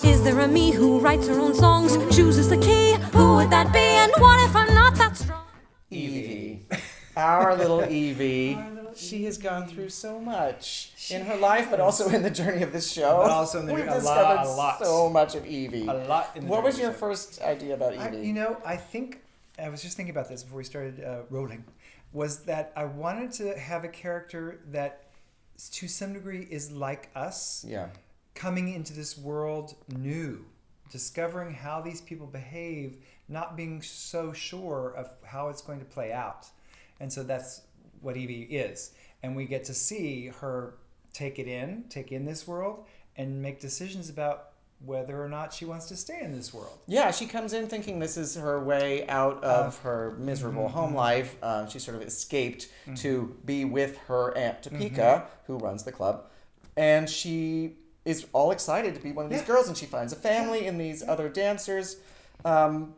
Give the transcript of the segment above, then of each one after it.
Is there a me who writes her own songs, chooses the key? Who would that be? And what if I'm not that strong? Evie. Our little Evie. She has gone through so much in her life, but also in the journey of this show. But also in the We've a discovered lot. so much of Evie. A lot. In the What was journey your of the show. first idea about Evie? I think I was just thinking about this before we started rolling. Was that I wanted to have a character that, to some degree, is like us. Yeah. Coming into this world new, discovering how these people behave, not being so sure of how it's going to play out. And so that's what Evie is. And we get to see her take in this world, and make decisions about whether or not she wants to stay in this world. Yeah, she comes in thinking this is her way out of her miserable home life. She sort of escaped to be with her Aunt Topeka, who runs the club. And she is all excited to be one of these girls, and she finds a family in these other dancers. And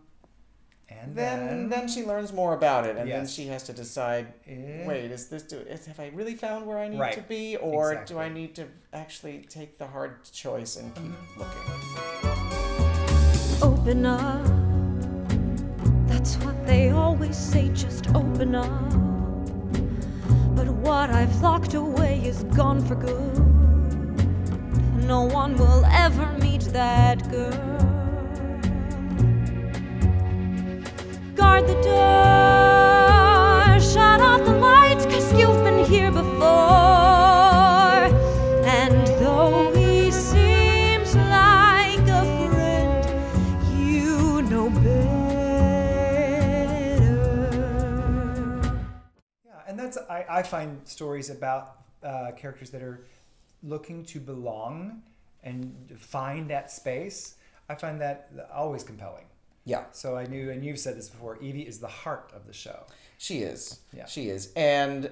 then she learns more about it, and then Yes. she has to decide, wait, have I really found where I need to Right. be, or do Exactly. I need to actually take the hard choice and keep looking? Open up. That's what they always say, just open up. But what I've locked away is gone for good. No one will ever meet that girl. Guard the door, shut off the lights, 'cause you've been here before. And though he seems like a friend, you know better. Yeah, and that's I find stories about characters that are looking to belong and find that space. I find that always compelling. Yeah. So I knew, and you've said this before, Evie is the heart of the show. She is. Yeah. She is. And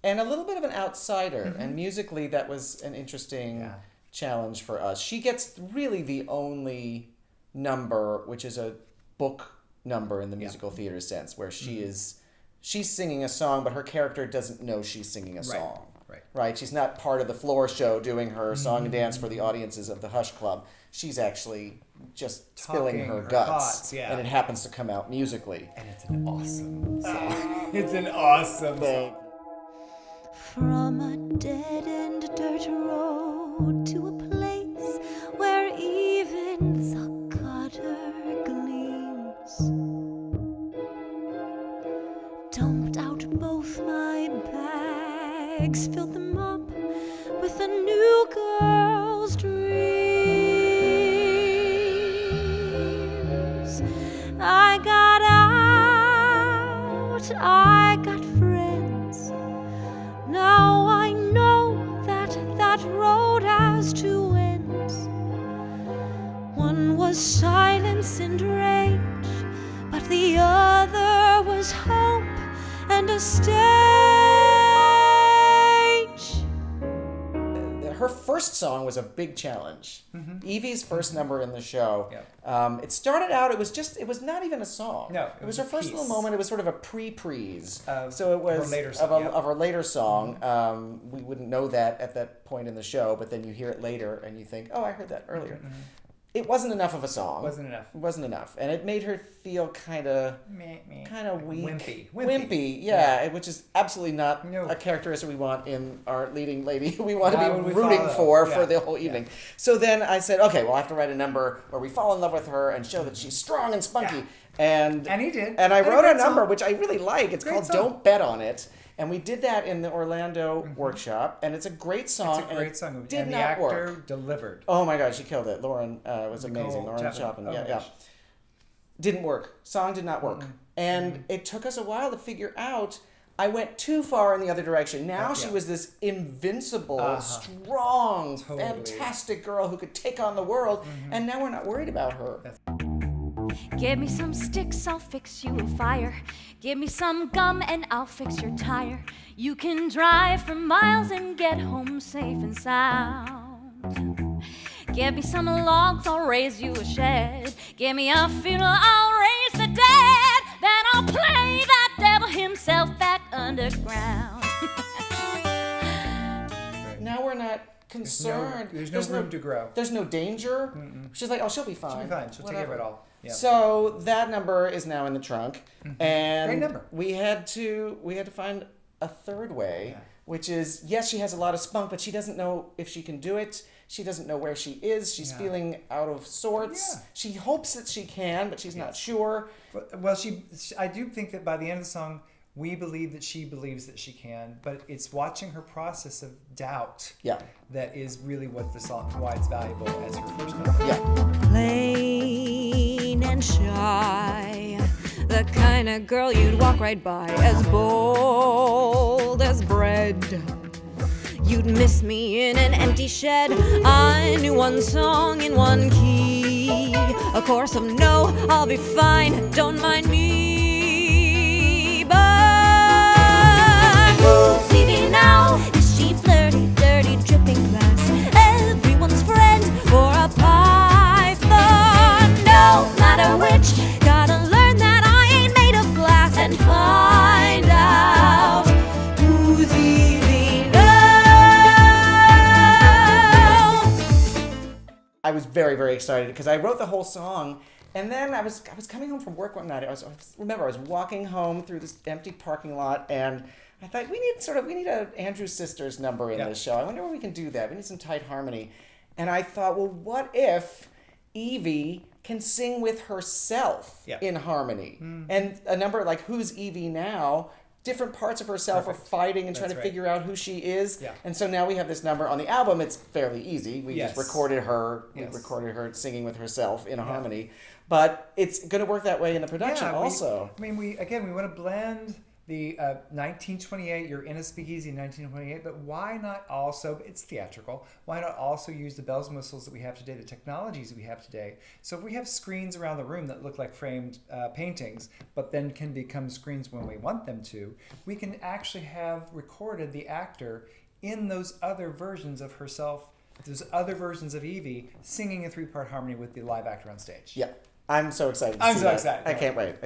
a little bit of an outsider. And musically, that was an interesting challenge for us. She gets really the only number, which is a book number in the musical theater sense, where she's singing a song, but her character doesn't know she's singing a song. Right? She's not part of the floor show doing her song and dance for the audiences of the Hush Club. She's actually just spilling Talking her her guts. thoughts, And it happens to come out musically. And it's an awesome song. It's an awesome song. From a dead-end dirt road to a place where even the gutter gleams. Dumped out both my bags, filled them up with a new girl's dreams. I got out, I got friends. Now I know that road has two ends. One was silence and rage, but the other was hope and a stage. Her first song was a big challenge. Evie's first number in the show. Yeah. It started out, it was not even a song. No, it was her a first piece. little moment. It was sort of a pre-prise. Of So it was her later song, of her later song. We wouldn't know that at that point in the show, but then you hear it later and you think, oh, I heard that earlier. It wasn't enough of a song. Wasn't enough. It wasn't enough. And it made her feel kind of weak. Wimpy. Yeah, which is absolutely not No. a characteristic we want in our leading lady who we want Why to would be we rooting follow? for Yeah. the whole evening. So then I said, okay, well, I have to write a number where we fall in love with her and show that she's strong and spunky. And he did. And I And a wrote a great number, song. which I really like. It's Great called song. Don't Bet on It. And we did that in the Orlando workshop, and it's a great song. It's a and great it song. Did And the not actor work. delivered. Oh my God, she killed it. Lauren was amazing. Nicole Lauren Chapman. Chapman. Oh Yeah, my yeah. gosh. Didn't work. Song did not work. And it took us a while to figure out. I went too far in the other direction. Now she was this invincible, strong, Totally. fantastic girl who could take on the world. And now we're not worried about her. Give me some sticks, I'll fix you a fire. Give me some gum and I'll fix your tire. You can drive for miles and get home safe and sound. Give me some logs, I'll raise you a shed. Give me a funeral, I'll raise the dead. Then I'll play that devil himself back underground. Now we're not concerned. There's no room to grow. There's no danger. She's like, oh, she'll be fine. She'll be fine. She'll take care of it all. Yeah. So that number is now in the trunk, and Great number. we had to find a third way, which is, yes, she has a lot of spunk, but she doesn't know if she can do it. She doesn't know where she is. She's feeling out of sorts. Yeah. She hopes that she can, but she's not sure. Well, I do think that by the end of the song, we believe that she believes that she can, but it's watching her process of doubt that is really what the song, why it's valuable as her first number. Yeah. Plain and shy, the kind of girl you'd walk right by, as bold as bread. You'd miss me in an empty shed. I knew one song in one key, a chorus of no, I'll be fine, don't mind me. But who's Evie now? Is she flirty, dirty, dripping glass? Everyone's friend or a python? No matter which, gotta learn that I ain't made of glass and find out who's Evie now. I was very, very excited because I wrote the whole song, and then I was coming home from work one night. I was walking home through this empty parking lot, and I thought we need a Andrews Sisters number in this show. I wonder where we can do that. We need some tight harmony. And I thought, well, what if Evie can sing with herself in harmony? And a number like Who's Evie Now? Different parts of herself are fighting and trying to figure out who she is. Yeah. And so now we have this number on the album. It's fairly easy. We just recorded her. We recorded her singing with herself in a harmony. But it's going to work that way in the production also. We want to blend the 1928, you're in a speakeasy in 1928, but why not also, it's theatrical, why not also use the bells and whistles that we have today, the technologies that we have today? So if we have screens around the room that look like framed paintings, but then can become screens when we want them to, we can actually have recorded the actor in those other versions of herself, those other versions of Evie, singing a 3-part harmony with the live actor on stage. Yeah. I'm so excited to see that. I can't wait.